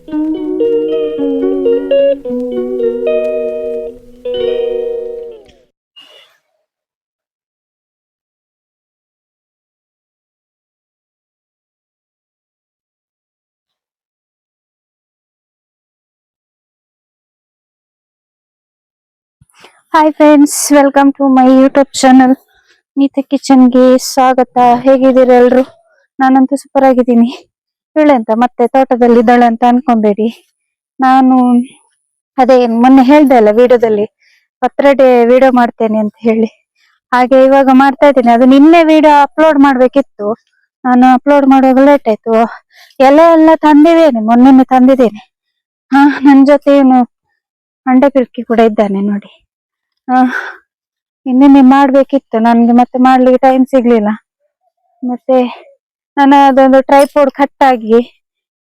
Hi friends, welcome to my YouTube channel Neethi ಕಿಚನ್ಗೆ ಸ್ವಾಗತ. ಹೇಗಿದ್ದೀರಾ ಎಲ್ರು? ನಾನಂತೂ ಸೂಪರ್ ಆಗಿದ್ದೀನಿ. ಅಂತ ಮತ್ತೆ ತೋಟದಲ್ಲಿ ಇದ್ದಾಳೆ ಅಂತ ಅನ್ಕೊಂಬೇಡಿ. ನಾನು ಅದೇ ಮೊನ್ನೆ ಹೇಳ್ದೆ ಅಲ್ಲ ವಿಡಿಯೋದಲ್ಲಿ, ಬರ್ತಡೇ ವಿಡಿಯೋ ಮಾಡ್ತೇನೆ ಅಂತ ಹೇಳಿ, ಹಾಗೆ ಇವಾಗ ಮಾಡ್ತಾ ಇದ್ದೀನಿ. ಅದು ನಿನ್ನೆ ವಿಡಿಯೋ ಅಪ್ಲೋಡ್ ಮಾಡ್ಬೇಕಿತ್ತು, ನಾನು ಅಪ್ಲೋಡ್ ಮಾಡುವಾಗ ಲೇಟ್ ಆಯ್ತು. ಎಲೆ ಎಲ್ಲ ತಂದಿದ್ದೇನೆ, ಮೊನ್ನೆನೆ ತಂದಿದ್ದೇನೆ. ನನ್ ಜೊತೆ ಇವನು ಅಂಡೆ ಪಿಲ್ಕಿ ಕೂಡ ಇದ್ದಾನೆ ನೋಡಿ. ಇನ್ನೇನೆ ಮಾಡ್ಬೇಕಿತ್ತು, ನನ್ಗೆ ಮತ್ತೆ ಮಾಡ್ಲಿಕ್ಕೆ ಟೈಮ್ ಸಿಗ್ಲಿಲ್ಲ. ಮತ್ತೆ ನಾನು ಅದೊಂದು ಟ್ರೈಪೋಡ್ ಕಟ್ ಆಗಿ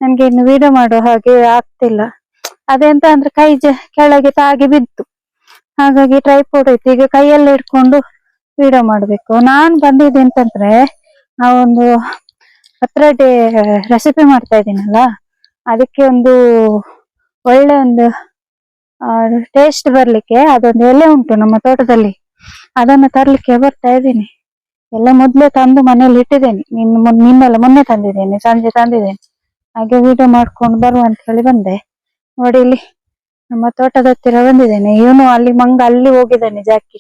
ನನ್ಗೆ ಇನ್ನು ವಿಡಿಯೋ ಮಾಡೋ ಹಾಗೆ ಆಗ್ತಿಲ್ಲ. ಅದೆಂತ ಅಂದ್ರೆ ಕೈ ಕೆಳಗೆ ತಾಗಿ ಬಿತ್ತು, ಹಾಗಾಗಿ ಟ್ರೈಪೋಡ್ ಐತಿ. ಈಗ ಕೈಯಲ್ಲೇ ಇಟ್ಕೊಂಡು ವಿಡಿಯೋ ಮಾಡ್ಬೇಕು. ನಾನ್ ಬಂದಿದ್ದೆ ಅಂತಂದ್ರೆ, ನಾವೊಂದು ಬರ್ತಡೇ ರೆಸಿಪಿ ಮಾಡ್ತಾ ಇದ್ದೀನಲ್ಲ, ಅದಕ್ಕೆ ಒಂದು ಒಳ್ಳೆ ಒಂದು ಟೇಸ್ಟ್ ಬರ್ಲಿಕ್ಕೆ ಅದೊಂದು ಎಲೆ ಉಂಟು ನಮ್ಮ ತೋಟದಲ್ಲಿ, ಅದನ್ನ ತರ್ಲಿಕ್ಕೆ ಬರ್ತಾ ಇದ್ದೀನಿ. ಎಲ್ಲ ಮೊದ್ಲೇ ತಂದು ಮನೇಲಿ ಇಟ್ಟಿದ್ದೇನೆ. ನಿನ್ನೆಲ್ಲ ಮೊನ್ನೆ ತಂದಿದ್ದೇನೆ, ಸಂಜೆ ತಂದಿದ್ದೇನೆ. ಹಾಗೆ ವಿಡಿಯೋ ಮಾಡ್ಕೊಂಡು ಬರುವ ಅಂತ ಹೇಳಿ ಬಂದೆ. ನೋಡಿ ಇಲ್ಲಿ ನಮ್ಮ ತೋಟದ ಹತ್ತಿರ ಬಂದಿದ್ದೇನೆ. ಇವನು ಅಲ್ಲಿ ಮಂಗ ಅಲ್ಲಿ ಹೋಗಿದ್ದಾನೆ ಜಾಕಿ.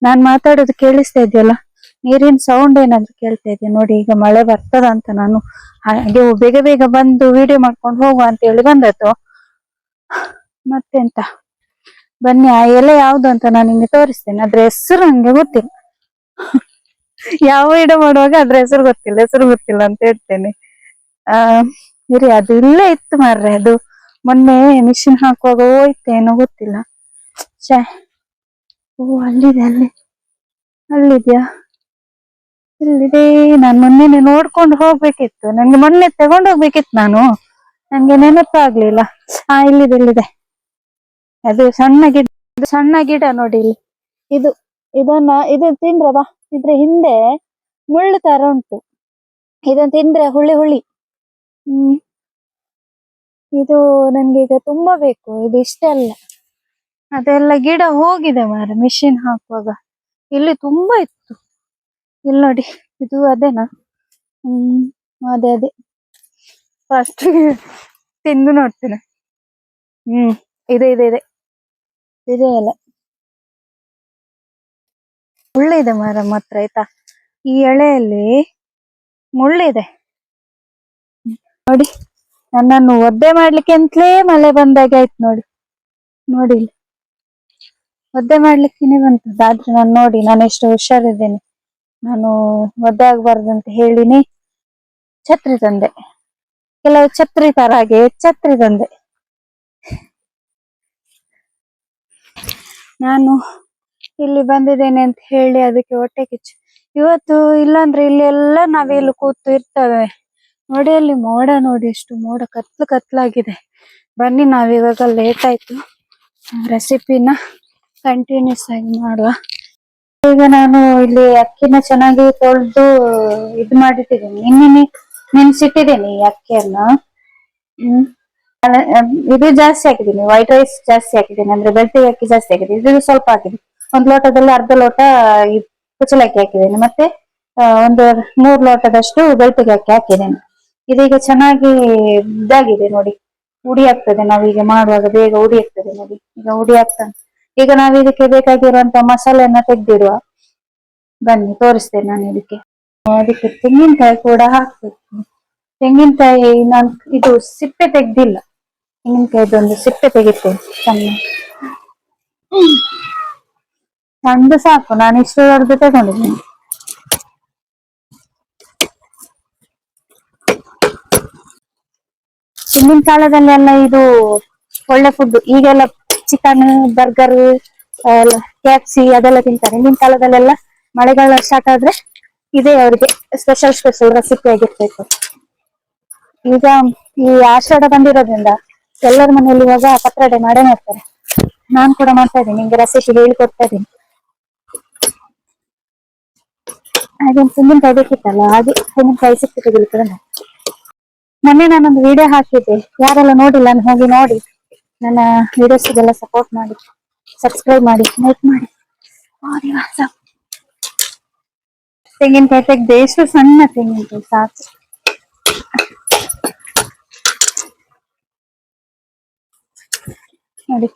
ನಾನ್ ಮಾತಾಡೋದು ಕೇಳಿಸ್ತಾ ಇದೆಯಲ್ಲ, ನೀರಿನ ಸೌಂಡ್ ಏನಾದ್ರು ಕೇಳ್ತಾ ಇದೆ ನೋಡಿ. ಈಗ ಮಳೆ ಬರ್ತದ ಅಂತ ನಾನು ಹಾಗೆ ಬೇಗ ಬೇಗ ಬಂದು ವಿಡಿಯೋ ಮಾಡ್ಕೊಂಡು ಹೋಗುವ ಅಂತ ಹೇಳಿ ಬಂದದ್ದು. ಮತ್ತೆಂತ, ಬನ್ನಿ ಆ ಎಲೆ ಯಾವ್ದು ಅಂತ ನಾನು ನಿಮ್ಗೆ ತೋರಿಸ್ತೇನೆ. ಅದ್ರ ಹೆಸರು ನಂಗೆ ಗೊತ್ತಿಲ್ಲ. ಯಾವ ವಿಡಿಯೋ ಮಾಡುವಾಗ ಅದ್ರ ಹೆಸರು ಗೊತ್ತಿಲ್ಲ ಅಂತ ಹೇಳ್ತೇನೆ. ಇರಿ, ಅದು ಇಲ್ಲೇ ಇತ್ತು ಮಾರ್ರೆ. ಅದು ಮೊನ್ನೆ ಮಿಷಿನ್ ಹಾಕುವಾಗ ಹೋಯ್ತೇನೋ ಗೊತ್ತಿಲ್ಲ. ಅಲ್ಲಿದೆ, ಅಲ್ಲಿದ್ಯಾ? ಇಲ್ಲಿದೆ. ನಾನು ಮೊನ್ನೆ ನೋಡ್ಕೊಂಡು ಹೋಗ್ಬೇಕಿತ್ತು, ನನ್ಗೆ ಮೊನ್ನೆ ತಗೊಂಡು ಹೋಗ್ಬೇಕಿತ್ತು. ನನ್ಗೆ ನೆನಪಾಗ್ಲಿಲ್ಲ. ಇಲ್ಲಿದೆ. ಅದು ಸಣ್ಣ ಗಿಡ ನೋಡಿ ಇಲ್ಲಿ. ಇದು ತಿಂದ್ರೆ ಬಾ, ಇದ್ರ ಹಿಂದೆ ಮುಳ್ಳು ತರ ಉಂಟು. ಇದನ್ನ ತಿಂದ್ರೆ ಹುಳಿ. ಇದು ನನ್ಗೆ ಈಗ ತುಂಬಾ ಬೇಕು. ಇದು ಇಷ್ಟ ಅಲ್ಲ, ಅದೆಲ್ಲ ಗಿಡ ಹೋಗಿದೆ ಮಾರ ಮಿಷಿನ್ ಹಾಕುವಾಗ. ಇಲ್ಲಿ ತುಂಬಾ ಇತ್ತು. ಇಲ್ಲಿ ನೋಡಿ, ಇದು ಅದೇನಾ? ಅದೇ ಫಸ್ಟ್ ತಿಂದು ನೋಡ್ತೇನೆ. ಇದೆ ಅಲ್ಲ, ಮುಳ್ಳಿದೆ ಮರ ಮಾತ್ರ ಆಯ್ತಾ. ಈ ಎಳೆಯಲ್ಲಿ ಮುಳ್ಳಿದೆ ನೋಡಿ. ನನ್ನನ್ನು ಒದ್ದೆ ಮಾಡ್ಲಿಕ್ಕೆ ಅಂತಲೇ ಮಳೆ ಬಂದಾಗ ಆಯ್ತು ನೋಡಿ ಒದ್ದೆ ಮಾಡ್ಲಿಕ್ಕೇನೆ ಬಂತದ್ದು. ಆದ್ರೆ ನಾನು ಎಷ್ಟು ಹುಷಾರಿದ್ದೇನೆ. ನಾನು ಒದ್ದೆ ಆಗ್ಬಾರ್ದು ಅಂತ ಹೇಳಿನಿ ಛತ್ರಿ ತಂದೆ. ಕೆಲವು ಛತ್ರಿ ತರ ಹಾಗೆ ಛತ್ರಿ ತಂದೆ. ನಾನು ಇಲ್ಲಿ ಬಂದಿದ್ದೇನೆ ಅಂತ ಹೇಳಿ ಅದಕ್ಕೆ ಹೊಟ್ಟೆ ಕಿಚ್ಚು. ಇವತ್ತು ಇಲ್ಲಾಂದ್ರೆ ಇಲ್ಲಿ ಎಲ್ಲ ನಾವೆಲ್ಲ ಕೂತು ಇರ್ತವೆ ನೋಡಿ. ಅಲ್ಲಿ ಮೋಡ ನೋಡಿ, ಎಷ್ಟು ಮೋಡ ಕತ್ಲಾಗಿದೆ. ಬನ್ನಿ, ನಾವಿವಾಗ ಲೇಟ್ ಆಯ್ತು, ರೆಸಿಪಿನ ಕಂಟಿನ್ಯೂಸ್ ಆಗಿ ಮಾಡುವ. ಈಗ ನಾನು ಇಲ್ಲಿ ಅಕ್ಕಿನ ಚೆನ್ನಾಗಿ ತೊಳೆದು ಇದು ಮಾಡಿಟ್ಟಿದ್ದೇನೆ. ನೆನ್ಸಿಟ್ಟಿದ್ದೇನೆ ಈ ಅಕ್ಕಿಯನ್ನ. ಇದು ಜಾಸ್ತಿ ಹಾಕಿದ್ದೀನಿ, ವೈಟ್ ರೈಸ್ ಜಾಸ್ತಿ ಹಾಕಿದ್ದೀನಿ, ಅಂದ್ರೆ ಬೆಳ್ತಿಗೆ ಅಕ್ಕಿ ಜಾಸ್ತಿ ಹಾಕಿದ್ದೀನಿ. ಇದು ಸ್ವಲ್ಪ ಹಾಕಿದ್ದೀನಿ. ಒಂದು ಲೋಟದಲ್ಲಿ ಅರ್ಧ ಲೋಟ ಕುಚಲಕ್ಕಿ ಹಾಕಿದ್ದೇನೆ. ಮತ್ತೆ ಒಂದು 3 ಲೋಟದಷ್ಟು ಬೆಳ್ತಿಗೆ ಅಕ್ಕಿ ಹಾಕಿದ್ದೇನೆ. ಇದೀಗ ಚೆನ್ನಾಗಿ ಇದಾಗಿದೆ ನೋಡಿ, ಉಡಿ ಆಗ್ತದೆ. ನಾವೀಗ ಮಾಡುವಾಗ ಬೇಗ ಉಡಿ ಆಗ್ತದೆ ನೋಡಿ. ಈಗ ಉಡಿ ಆಗ್ತಾನೆ. ಈಗ ನಾವು ಇದಕ್ಕೆ ಬೇಕಾಗಿರುವಂತ ಮಸಾಲೆಯನ್ನ ತೆಗೆದಿಡುವ. ಬನ್ನಿ ತೋರಿಸ್ತೇನೆ ನಾನು ಅದಕ್ಕೆ ತೆಂಗಿನಕಾಯಿ ಕೂಡ ಹಾಕ್ಬೇಕು. ತೆಂಗಿನಕಾಯಿ ನಾನು ಇದು ಸಿಪ್ಪೆ ತೆಗ್ದಿಲ್ಲ. ತೆಂಗಿನಕಾಯ್ದೊಂದು ಸಿಪ್ಪೆ ತೆಗಿತೇನೆ ಸಣ್ಣದು ಸಾಕು. ನಾನು ಇಷ್ಟರವರೆಗೂ ತಗೊಂಡಿದ್ದೀನಿ. ಹಿಂದಿನ ಕಾಲದಲ್ಲೆಲ್ಲ ಇದು ಒಳ್ಳೆ ಫುಡ್. ಈಗೆಲ್ಲ ಚಿಕನ್, ಬರ್ಗರ್, KFC ಅದೆಲ್ಲ ತಿಂತಾರೆ. ಹಿಂದಿನ ಕಾಲದಲ್ಲೆಲ್ಲ ಮಳೆಗಾಲ ಸ್ಟಾರ್ಟ್ ಆದ್ರೆ ಇದೇ ಅವ್ರಿಗೆ ಸ್ಪೆಷಲ್ ರೆಸಿಪಿ ಆಗಿರ್ಬೇಕು. ಈಗ ಈ ಆಷಾಢ ಬಂದಿರೋದ್ರಿಂದ ಎಲ್ಲರ ಮನೆಯಲ್ಲಿ ಇವಾಗ ಪತ್ರೊಡೆ ಮಾಡೇ ಮಾಡ್ತಾರೆ. ನಾನ್ ಕೂಡ ಮಾಡ್ತಾ ಇದ್ದೀನಿ, ನಿಮ್ಗೆ ರೆಸಿಪಿ ಹೇಳಿಕೊಡ್ತಾ ಇದ್ದೀನಿ. ಹಾಗೆ ತೆಂಗಿನಕಾಯಿ ಬೇಕಿತ್ತಲ್ಲ, ಹಾಗೆ ತೆಂಗಿನಕಾಯಿ ಸಿಪ್ಪೆ ತೆಗಿಲಿಕ್ಕೆ ಮೊನ್ನೆ ನಾನೊಂದು ವಿಡಿಯೋ ಹಾಕಿದ್ದೆ, ಯಾರೆಲ್ಲ ನೋಡಿಲ್ಲ ಹೋಗಿ ನೋಡಿ. ನನ್ನ ವಿಡಿಯೋಸ್ಗೆಲ್ಲ ಸಪೋರ್ಟ್ ಮಾಡಿ, ಸಬ್ಸ್ಕ್ರೈಬ್ ಮಾಡಿ, ಲೈಕ್ ಮಾಡಿ. ತೆಂಗಿನಕಾಯಿ ತೆಗ್ದೆ, ಎಷ್ಟು ಸಣ್ಣ ತೆಂಗಿನಕಾಯಿ ಸಾಕು. ನೋಡಿ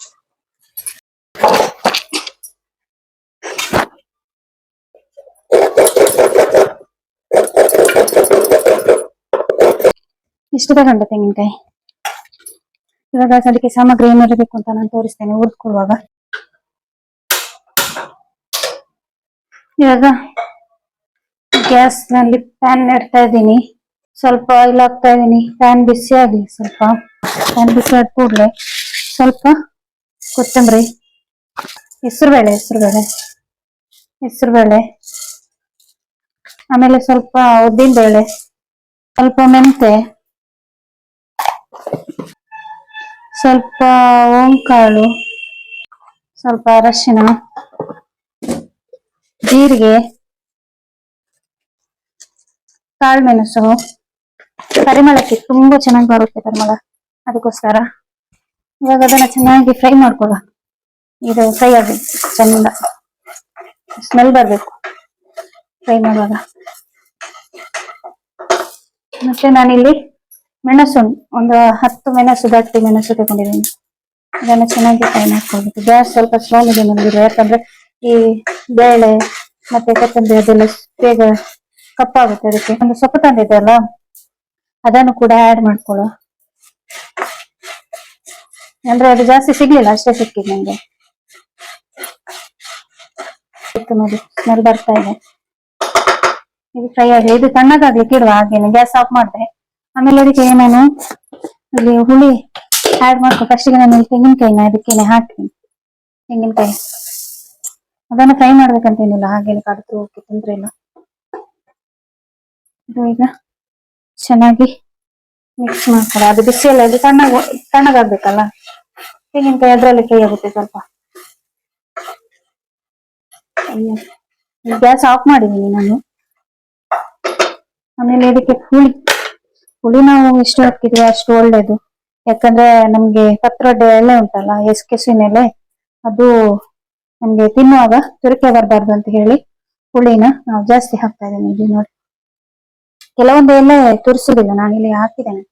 ಇಷ್ಟು ತಗೊಂಡೆ ತೆಂಗಿನಕಾಯಿ. ಇವಾಗ ಅದಕ್ಕೆ ಸಾಮಗ್ರಿ ಏನಿರಬೇಕು ಅಂತ ನಾನು ತೋರಿಸ್ತೇನೆ ಹುರ್ಕೊಳ್ಳುವಾಗ. ಇವಾಗ ಗ್ಯಾಸ್ ನಲ್ಲಿ ಪ್ಯಾನ್ ಇಡ್ತಾ ಇದ್ದೀನಿ, ಸ್ವಲ್ಪ ಆಯಿಲ್ ಹಾಕ್ತಾ ಇದ್ದೀನಿ. ಪ್ಯಾನ್ ಬಿಸಿ ಆಗಲಿ ಸ್ವಲ್ಪ. ಪ್ಯಾನ್ ಬಿಸಿ ಆದ ಕೂಡಲೇ ಸ್ವಲ್ಪ ಕೊತ್ತಂಬರಿ, ಹೆಸರುಬೇಳೆ, ಆಮೇಲೆ ಸ್ವಲ್ಪ ಉದ್ದಿನ ಬೇಳೆ, ಸ್ವಲ್ಪ ಮೆಂತೆ, ಸ್ವಲ್ಪ ಓಂಕಾಳು, ಸ್ವಲ್ಪ ಅರಶಿನ, ಜೀರಿಗೆ, ಕಾಳುಮೆಣಸು. ಪರಿಮಳಕ್ಕೆ ತುಂಬಾ ಚೆನ್ನಾಗಿ ಬರುತ್ತೆ ಪರಿಮಳ, ಅದಕ್ಕೋಸ್ಕರ. ಇವಾಗ ಅದನ್ನ ಚೆನ್ನಾಗಿ ಫ್ರೈ ಮಾಡ್ಕೊಳ್ಳ. ಇದು ಫ್ರೈ ಆಗಬೇಕು, ಚಂದ ಸ್ಮೆಲ್ ಬರ್ಬೇಕು ಫ್ರೈ ಮಾಡುವಾಗ. ಮತ್ತೆ ನಾನಿಲ್ಲಿ ಮೆಣಸು, ಒಂದು 10 ಮೆಣಸು, ಗಟ್ಟಿ ಮೆಣಸು ತಗೊಂಡಿದ್ದೀನಿ. ಅದನ್ನ ಚೆನ್ನಾಗಿ ಫ್ರೈ ಮಾಡ್ಕೊಳ್ಬೇಕು. ಗ್ಯಾಸ್ ಸ್ವಲ್ಪ ಸ್ಲೋ ಇದೆ ನಮ್ಗೆ, ಯಾಕಂದ್ರೆ ಈ ಬೇಳೆ ಮತ್ತೆ ಕೊತ್ತಂಬರಿ ಅದೆಲ್ಲ ಬೇಗ ಕಪ್ಪಾಗುತ್ತೆ. ಅದಕ್ಕೆ ಒಂದು ಸೊಪ್ಪು ತಂದಿದೆ ಅಲ್ಲ, ಅದನ್ನು ಕೂಡ ಆಡ್ ಮಾಡ್ಕೊಳ್ಳೋ. ಅಂದ್ರೆ ಅದು ಜಾಸ್ತಿ ಸಿಗ್ಲಿಲ್ಲ, ಅಷ್ಟೇ ಸಿಕ್ಕಿದೆ ನಂಗೆ. ನೋಡಿ ಸ್ಮೆಲ್ ಬರ್ತಾ ಇದೆ. ಇದು ಫ್ರೈ ಆಗಿ ಇದು ತಣ್ಣಗಾಗ್ಲಿಕ್ಕೆ ಇಡುವ, ಹಾಗೇನೆ ಗ್ಯಾಸ್ ಆಫ್ ಮಾಡಿದೆ. ಆಮೇಲೆ ಅದಕ್ಕೆ ನಾನು ಇಲ್ಲಿ ಹುಳಿ ಆಡ್ ಮಾಡ್ಕೊ. ಫಸ್ಟಿಗೆ ನಾನು ತೆಂಗಿನಕಾಯಿನ ಅದಕ್ಕೇನೆ ಹಾಕ್ತೀನಿ. ತೆಂಗಿನಕಾಯಿ ಅದನ್ನು ಫ್ರೈ ಮಾಡ್ಬೇಕಂತೇನಿಲ್ಲ, ಹಾಗೇನೆ ಕಡಿದು ಓಕೆ, ತೊಂದ್ರೆ ಇಲ್ಲ. ಇದು ಈಗ ಚೆನ್ನಾಗಿ ಮಿಕ್ಸ್ ಮಾಡ್ಕೊಳ್ಳೋ. ಅದು ಬಿಸಿಯಲ್ಲ, ಇದು ತಣ್ಣಗಾಗ್ಬೇಕಲ್ಲ ತೆಂಗಿನಕಾಯಿ, ಅದ್ರಲ್ಲಿ ಕೈ ಆಗುತ್ತೆ ಸ್ವಲ್ಪ. ಗ್ಯಾಸ್ ಆಫ್ ಮಾಡಿದ್ದೀನಿ ನಾನು. ಆಮೇಲೆ ಇದಕ್ಕೆ ಹುಳಿ ನಾವು ಎಷ್ಟು ಹಾಕಿದ್ವಿ ಅಷ್ಟು ಒಳ್ಳೇದು. ಯಾಕಂದ್ರೆ ನಮ್ಗೆ ಪತ್ರೊಡೆ ಎಲೆ ಉಂಟಲ್ಲ, ಕೆಸುವಿನ ಎಲೆ, ಅದು ನಮ್ಗೆ ತಿನ್ನುವಾಗ ತುರಿಕೆ ಬರಬಾರ್ದು ಅಂತ ಹೇಳಿ ಹುಳಿನ ನಾವು ಜಾಸ್ತಿ ಹಾಕ್ತಾ ಇದ್ದೇನೆ. ಇಲ್ಲಿ ನೋಡಿ, ಕೆಲವೊಂದು ಎಲೆ ತುರಿಸುದಿಲ್ಲ, ನಾನಿಲ್ಲಿ ಹಾಕಿದ್ದೇನೆ.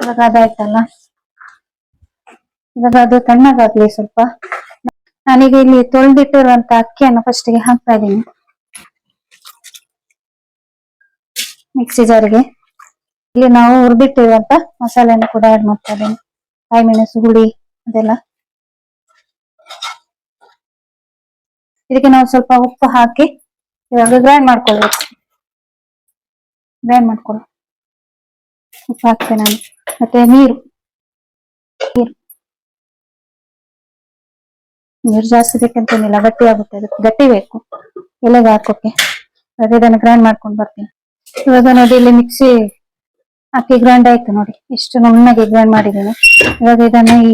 ಇವಾಗ ಅದಾಯ್ತಲ್ಲ, ಇವಾಗ ಅದು ತಣ್ಣಗಾಗ್ಲಿ ಸ್ವಲ್ಪ. ನಾನೀಗ ಇಲ್ಲಿ ತೊಳೆದಿಟ್ಟಿರುವಂತ ಅಕ್ಕಿಯನ್ನು ಫಸ್ಟಿಗೆ ಹಾಕ್ತಾ ಇದ್ದೀನಿ ಮಿಕ್ಸಿ ಜಾರಿಗೆ. ಇಲ್ಲಿ ನಾವು ಹುರಿದಿಟ್ಟಿರುವಂತ ಮಸಾಲೆಯನ್ನು ಕೂಡ ಆಡ್ ಮಾಡ್ತಾ ಇದ್ದೀನಿ, ಕಾಯಿ ಮೆಣಸು, ಹುಳಿ ಅದೆಲ್ಲ. ಇದಕ್ಕೆ ನಾವು ಸ್ವಲ್ಪ ಉಪ್ಪು ಹಾಕಿ ಇವಾಗ ಗ್ರೈಂಡ್ ಮಾಡ್ಕೊಳ್ಬೇಕು. ಉಪ್ಪು ಹಾಕ್ತೇನೆ ನಾನು. ಮತ್ತೆ ನೀರು ಜಾಸ್ತಿ ಬೇಕಂತೇನಿಲ್ಲ, ಗಟ್ಟಿ ಆಗುತ್ತೆ, ಅದಕ್ಕೆ ಗಟ್ಟಿ ಬೇಕು ಎಲೆಗೆ ಹಾಕೋಕೆ. ಅದೇ ಇದನ್ನು ಗ್ರೈಂಡ್ ಮಾಡ್ಕೊಂಡು ಬರ್ತೀನಿ. ಇವಾಗ ನೋಡಿ, ಇಲ್ಲಿ ಮಿಕ್ಸಿ ಅಕ್ಕಿ ಗ್ರೈಂಡ್ ಆಯ್ತು ನೋಡಿ, ಇಷ್ಟು ನುಣ್ಣಗೆ ಗ್ರೈಂಡ್ ಮಾಡಿದ್ದೀನಿ. ಇವಾಗ ಇದನ್ನು ಈ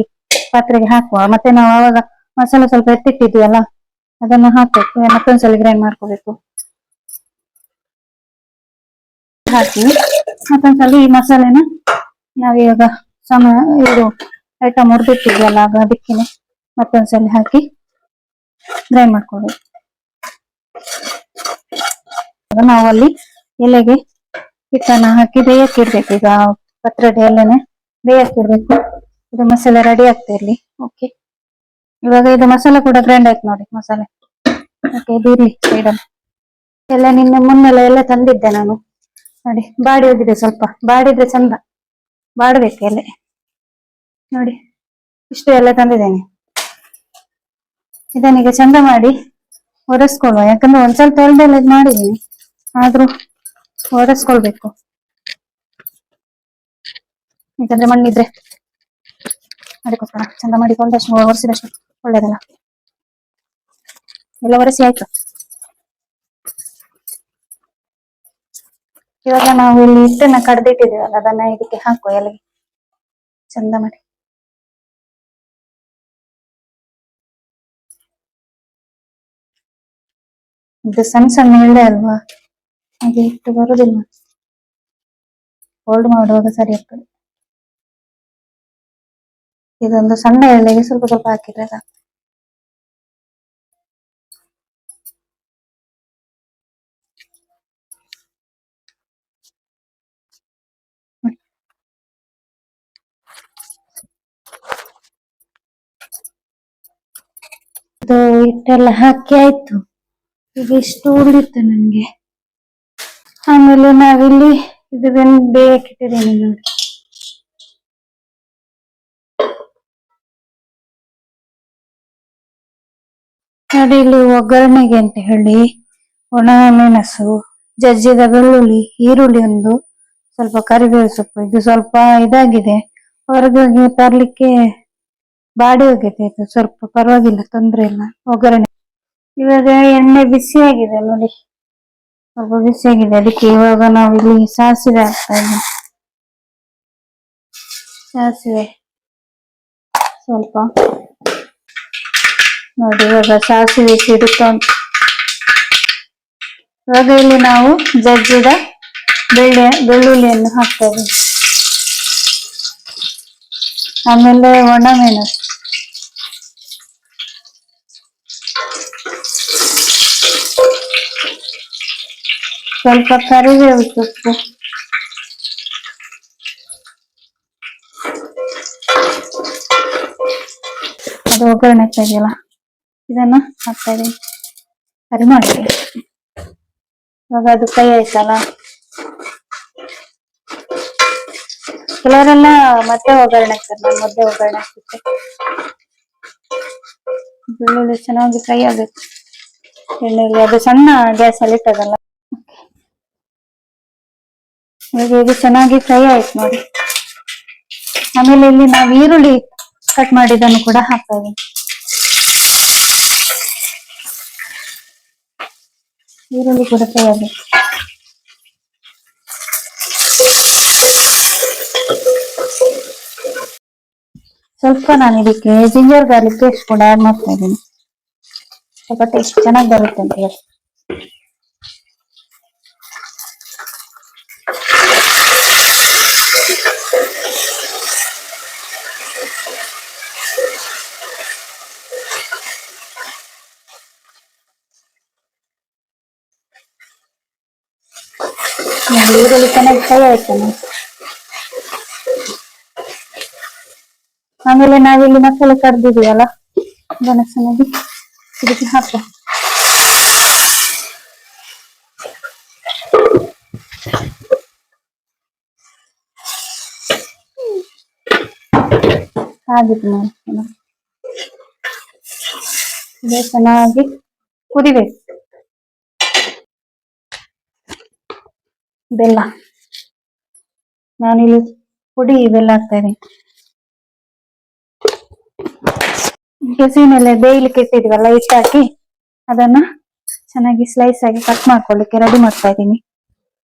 ಪಾತ್ರೆಗೆ ಹಾಕುವ. ಮತ್ತೆ ನಾವು ಆವಾಗ ಮಸಾಲೆ ಸ್ವಲ್ಪ ಎತ್ತಿಟ್ಟಿದ್ವಲ್ಲ, ಅದನ್ನು ಹಾಕ್ಬೇಕು. ಮತ್ತೊಂದ್ಸಲ ಗ್ರೈಂಡ್ ಮಾಡ್ಕೋಬೇಕು. ಹಾಕಿ ಮತ್ತೊಂದ್ಸಲ ಈ ಮಸಾಲೆನ ನಾವಿವಾಗ ಇದು ಐಟಮ್ ಹುರಿದಿಟ್ಟಿದ್ವಲ್ಲ, ಅದಕ್ಕೆ ಮತ್ತೊಂದ್ಸಲ ಹಾಕಿ ಗ್ರೈಂಡ್ ಮಾಡ್ಕೋಬೇಕು. ನಾವು ಅಲ್ಲಿ ಎಲೆಗೆ ಹಿಟ್ಟನ್ನ ಹಾಕಿ ಬೇಯಕ್ಕಿಡ್ಬೇಕು. ಈಗ ಪತ್ರೊಡೆ ಎಲೆನೆ ಬೇಯಕ್ಕಿಡ್ಬೇಕು. ಇದು ಮಸಾಲೆ ರೆಡಿ ಆಗ್ತಾ ಇರ್ಲಿ. ಓಕೆ, ಇವಾಗ ಇದು ಮಸಾಲೆ ಕೂಡ ಗ್ರೈಂಡ್ ಆಯ್ತು ನೋಡಿ, ಮಸಾಲೆ. ಓಕೆ, ಇದು ಇರ್ಲಿ ಸೈಡಲ್ಲಿ. ಎಲ್ಲ ಮುನ್ನೆಲ್ಲ ಎಲ್ಲ ತಂದಿದ್ದೆ ನಾನು ನೋಡಿ, ಬಾಡಿ ಹೋಗಿದೆ ಸ್ವಲ್ಪ. ಬಾಡಿದ್ರೆ ಚಂದ, ಬಾಡ್ಬೇಕು ಎಲೆ ನೋಡಿ. ಇಷ್ಟು ಎಲ್ಲ ತಂದಿದ್ದೇನೆ. ಇದನ್ನೀಗ ಚಂದ ಮಾಡಿ ಒರೆಸ್ಕೊಳ್ಳುವ. ಯಾಕಂದ್ರೆ ಒಂದ್ಸಲ ತೊಳೆದೆಲ್ಲ ಇದು ಮಾಡಿದೀನಿ, ಆದ್ರೂ ಒರೆಸ್ಕೊಳ್ಬೇಕು. ಯಾಕಂದ್ರೆ ಮಣ್ಣಿದ್ರೆ ಅದಕ್ಕೋಸ್ಕರ ಚಂದ ಮಾಡಿ ತೊಳೆದಷ್ಟು ಒರೆಸಿದಷ್ಟು ಒಳ್ಳೇದಲ್ಲ. ಎಲ್ಲ ಒರೆಸಿ ಆಯ್ತು. ಇವಾಗ ನಾವು ಇಲ್ಲಿ ಹಿಟ್ಟನ್ನ ಕಡ್ದಿಟ್ಟಿದ್ದೀವಲ್ಲ, ಅದನ್ನ ಇದಕ್ಕೆ ಹಾಕುವ ಎಲೆಗೆ ಚಂದ ಮಾಡಿ. ಇದು ಸಣ್ಣ ಸಣ್ಣ ಎಳೆ ಅಲ್ವಾ, ಹಾಗೆ ಹಿಟ್ಟು ಬರುದಿಲ್ಲ. ಫೋಲ್ಡ್ ಮಾಡುವಾಗ ಸರಿ ಆಗ್ತದೆ. ಇದೊಂದು ಸಣ್ಣ ಎಲೆಗೆ ಸ್ವಲ್ಪ ಸ್ವಲ್ಪ ಹಾಕಿದ್ರೆ ಸಾಕು. ಇದು ಹಿಟ್ಟೆಲ್ಲ ಹಾಕಿ ಆಯ್ತು. ಈಗ ಇಷ್ಟು ಉಳಿತು ನನ್ಗೆ. ಆಮೇಲೆ ನಾವಿಲ್ಲಿ ಇದು ಬೇಕಿಟ್ಟಿದ್ದೇನೆ ನೋಡಿ. ನೋಡಿ ಇಲ್ಲಿ ಒಗ್ಗರಣೆಗೆ ಅಂತ ಹೇಳಿ ಒಣ ಮೆಣಸು, ಜಜ್ಜಿದ ಬೆಳ್ಳುಳ್ಳಿ, ಈರುಳ್ಳಿ ಒಂದು, ಸ್ವಲ್ಪ ಕರಿಬೇವು ಸೊಪ್ಪು. ಇದು ಸ್ವಲ್ಪ ಇದಾಗಿದೆ, ಹೊರಗೆ ತರ್ಲಿಕ್ಕೆ ಬಾಡಿ ಹೋಗಿದೆ. ಇದು ಸ್ವಲ್ಪ ಪರವಾಗಿಲ್ಲ, ತೊಂದ್ರೆ ಇಲ್ಲ. ಒಗ್ಗರಣೆ ಇವಾಗ ಎಣ್ಣೆ ಬಿಸಿ ಆಗಿದೆ ನೋಡಿ, ಸ್ವಲ್ಪ ಬಿಸಿ ಆಗಿದೆ. ಅದಕ್ಕೆ ಇವಾಗ ನಾವು ಇಲ್ಲಿ ಸಾಸಿವೆ ಹಾಕ್ತಾ ಇದ್ದೀವಿ. ಸಾಸಿವೆ ಸ್ವಲ್ಪ ನೋಡಿ, ಇವಾಗ ಸಾಸಿವೆ ಸಿಡುತ್ತಾ ಉಂಟು. ಇವಾಗ ಇಲ್ಲಿ ನಾವು ಜಜ್ಜಿದ ಬೆಳ್ಳುಳ್ಳಿಯನ್ನು ಹಾಕ್ತಾ ಇದ್ದೀವಿ. ಆಮೇಲೆ ಒಣ ಮೆಣಸು, ಸ್ವಲ್ಪ ಕರಿಬೇವು ಸೊಪ್ಪು, ಅದು ಒಗ್ಗರಣೆ ಇದೆಯಲ್ಲ ಇದನ್ನ ಹಾಕ್ತಾ ಇದೀನಿ. ಸರಿ ಮಾಡಿ. ಇವಾಗ ಅದು ಫ್ರೈ ಆಯ್ತಲ್ಲ, ಕೆಲವರೆಲ್ಲ ಮತ್ತೆ ಒಗ್ಗರಣೆ ಹಾಕ್ತಾರೆ, ನಾನು ಮೊದಲೇ ಒಗ್ಗರಣೆ ಹಾಕ್ತಿದ್ದೆ. ಬೆಳ್ಳುಳ್ಳಿ ಚೆನ್ನಾಗಿ ಫ್ರೈ ಆಗಬೇಕು ಎಣ್ಣೆಯಲ್ಲಿ. ಅದು ಸಣ್ಣ ಗ್ಯಾಸ್ ಅಲ್ಲಿ ಇಟ್ಟದಲ್ಲ. ಈಗ ಇದು ಚೆನ್ನಾಗಿ ಫ್ರೈ ಆಯ್ತು ನೋಡಿ. ಆಮೇಲೆ ಇಲ್ಲಿ ನಾವು ಈರುಳ್ಳಿ ಕಟ್ ಮಾಡಿದ್ದನ್ನು ಕೂಡ ಹಾಕ್ತಾ ಇದ್ದೀನಿ. ಈರುಳ್ಳಿ ಕೂಡ ಫ್ರೈ ಆಗಬೇಕು. ಸ್ವಲ್ಪ ನಾನು ಇದಕ್ಕೆ ಜಿಂಜರ್ ಗಾರ್ಲಿಕ್ ಪೇಸ್ಟ್ ಕೂಡ ಆಡ್ ಮಾಡ್ತಾ ಇದ್ದೀನಿ, ಸ್ವಲ್ಪ ಟೇಸ್ಟ್ ಚೆನ್ನಾಗಿ ಬರುತ್ತೆ ಅಂತ ಹೇಳಿ. ಈರುಳ್ಳಿ ಚೆನ್ನಾಗಿ ಫ್ರೈ ಆಯ್ತಾನೆ. ಆಮೇಲೆ ನಾವಿಲ್ಲಿ ಮಸಾಲೆ ಕರ್ದಿದೀವಲ್ಲ, ಅದನ್ನು ಚೆನ್ನಾಗಿ ಇದಕ್ಕೆ ಹಾಕ. ಹಾಗಿತ್ತು ನೋಡಿ, ಇದು ಚೆನ್ನಾಗಿ ಕುದಿಬೇಕು. ಬೆಲ್ಲ, ನಾನಿಲ್ಲಿ ಪುಡಿ ಬೆಲ್ಲ ಹಾಕ್ತಾ ಇದ್ದೀನಿ. ಕೆಸಿನೆಲ್ಲ ಬೇಯಲಿಕ್ಕೆ ಇಟ್ಟಿದ್ವಲ್ಲ, ಇಟ್ಟು ಹಾಕಿ ಅದನ್ನ ಚೆನ್ನಾಗಿ ಸ್ಲೈಸ್ ಆಗಿ ಕಟ್ ಮಾಡ್ಕೊಳ್ಳಿಕ್ಕೆ ರೆಡಿ ಮಾಡ್ತಾ ಇದ್ದೀನಿ.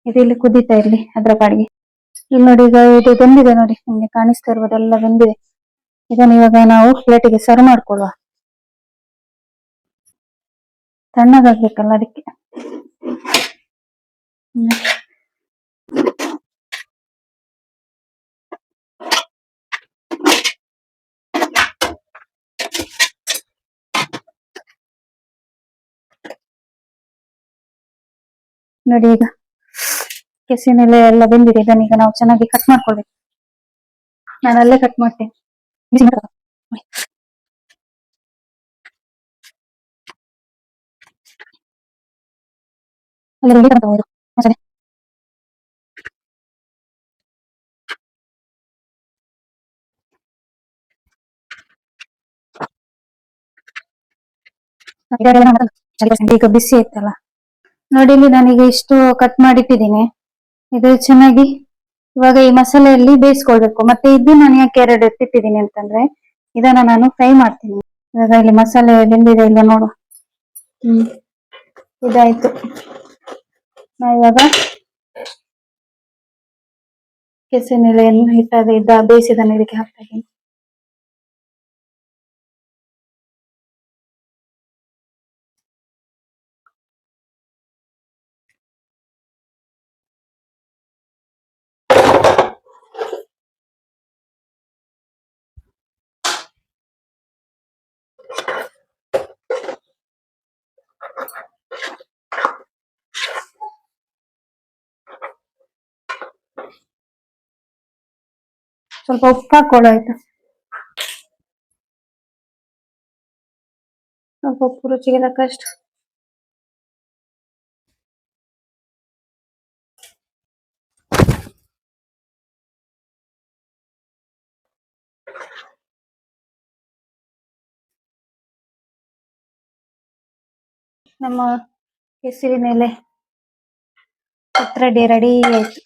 ಇದು ಇಲ್ಲಿ ಕುದೀತಾ ಇರ್ಲಿ ಅದ್ರ ಪಾಡಿಗೆ. ಇಲ್ಲಿ ನೋಡಿ, ಈಗ ಇದು ಬೆಂದಿದೆ ನೋಡಿ, ನಿಮ್ಗೆ ಕಾಣಿಸ್ತಾ ಇರ್ಬೋದೆಲ್ಲ ಬೆಂದಿದೆ. ಇದನ್ನ ಇವಾಗ ನಾವು ಪ್ಲೇಟಿಗೆ ಸರ್ವ್ ಮಾಡ್ಕೊಳ್ಳುವ. ತಣ್ಣಗಾಗ್ಬೇಕಲ್ಲ ಅದಕ್ಕೆ. ನೋಡಿ, ಈಗ ಕೆಸಿನೆಲೆ ಎಲ್ಲ ಬೆಂದಿದೆ. ಇದನ್ನೀಗ ನಾವು ಚೆನ್ನಾಗಿ ಕಟ್ ಮಾಡ್ಕೊಳ್ಬೇಕು. ನಾನು ಅಲ್ಲೇ ಕಟ್ ಮಾಡ್ತೇನೆ. ಈಗ ಬಿಸಿ ಆಯ್ತಲ್ಲ ನೋಡಿ, ಇಲ್ಲಿ ನಾನೀಗ ಇಷ್ಟು ಕಟ್ ಮಾಡಿಟ್ಟಿದ್ದೀನಿ. ಇದು ಚೆನ್ನಾಗಿ ಇವಾಗ ಈ ಮಸಾಲೆಯಲ್ಲಿ ಬೇಯಿಸ್ಕೊಳ್ಬೇಕು. ಮತ್ತೆ ಇದು ನಾನು ಯಾಕೆ ಎರಡು ಎತ್ತಿಟ್ಟಿದ್ದೀನಿ ಅಂತಂದ್ರೆ, ಇದನ್ನ ನಾನು ಫ್ರೈ ಮಾಡ್ತೀನಿ. ಇವಾಗ ಇಲ್ಲಿ ಮಸಾಲೆ ಬೆಂದಿದೆ ಇಲ್ಲ ನೋಡು. ಇದಾಯ್ತು. ನಾ ಇವಾಗ ಕೆಸರಿನೆಲೆಯನ್ನು ಇದ್ದ ಬೇಯಿಸಿದನ್ನು ಇದಕ್ಕೆ ಹಾಕ್ತಾ ಇದ್ದೀನಿ. ಸ್ವಲ್ಪ ಉಪ್ಪು ಹಾಕೊಳ್ಳೋ ಆಯ್ತು. ಸ್ವಲ್ಪ ಉಪ್ಪು ರುಚಿಗೆ ತಕ್ಕಷ್ಟು. ನಮ್ಮ ಕೆಸರಿನ ಎಲೆ ಪತ್ರೊಡೆ ರೆಡಿ ಆಯ್ತು.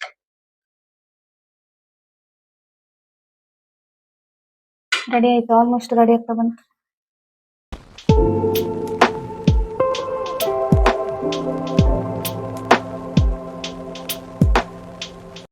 ರೆಡಿ ಆಯ್ತು, ಆಲ್ಮೋಸ್ಟ್ ರೆಡಿ ಆಗ್ತಾ ಬಂತು.